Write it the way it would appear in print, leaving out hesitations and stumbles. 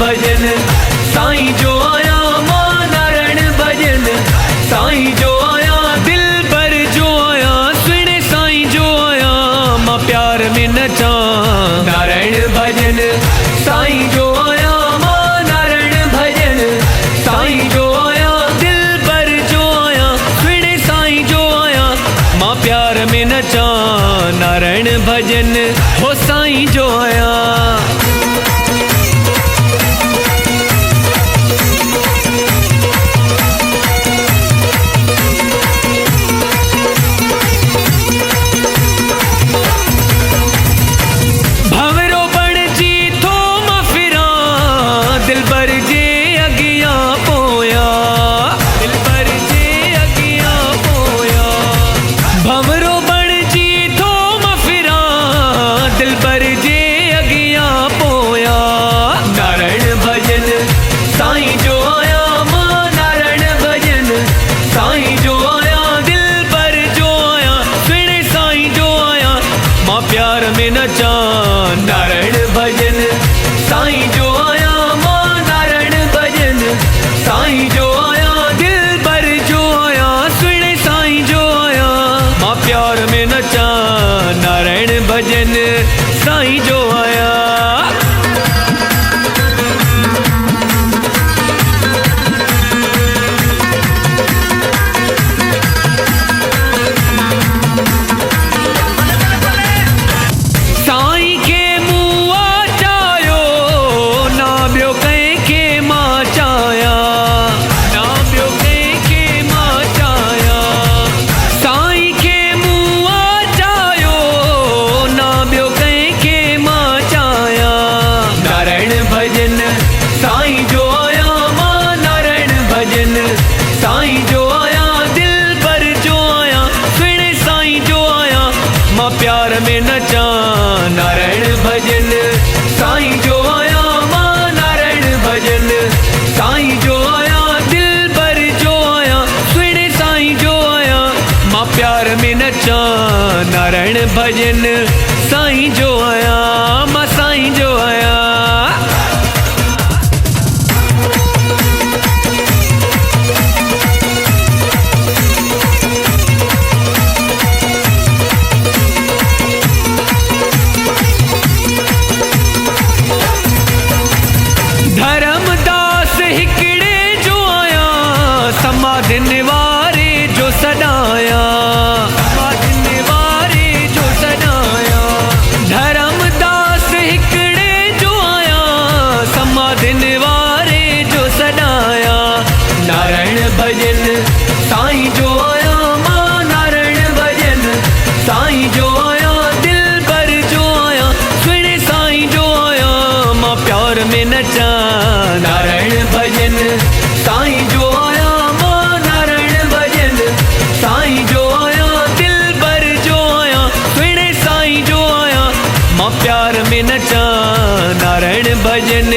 भजन साईं जो आया, मां नारायण भजन साईं जो आया, दिल पर जो आया, सुने साईं जो आया, मां प्यार में नचा। नारायण भजन साईं जो आया, मां नारायण भजन साईं जो आया, दिल पर जो आया, सुने साईं जो आया, मां प्यार में नचा। नारायण भजन हो साईं जो आया। नारायण भजन साईं जो आया, मां नारायण भजन साईं जो आया, दिल पर जो आया, सुने साईं जो आया, मां प्यार में नचा। नारायण भजन साईं जो आया। साईं जो आया, मां नारायण भजन साईं जो आया, दिल पर जो आया, सुने साईं जो आया, मां प्यार में नचा। नारायण भजन साईं जो आया, मां नारायण भजन साईं जो आया, दिल पर जो आया, सुने साईं जो आया, मां प्यार में नचा। नारायण भजन साईं जो आया, मां साईं जो आया। धर्मदास हिकड़े जो आया, समाधि निवारे जो सदाया, समाधि निवारे जो सदाया। धर्मदास हिकड़े जो आया, समाधि निवारे जो सदाया। नारायण भजन साईं जो आया, मां नारायण भजन साईं जो आया, दिल पर जो आया, सुने साईं जो आया, मां प्यार में नचा। नारायण भजन साईं जो आया, मां नारायण भजन साईं जो आया, दिल पर जो आया, सुने साईं जो आया, मां प्यार में नचा। नारायण भजन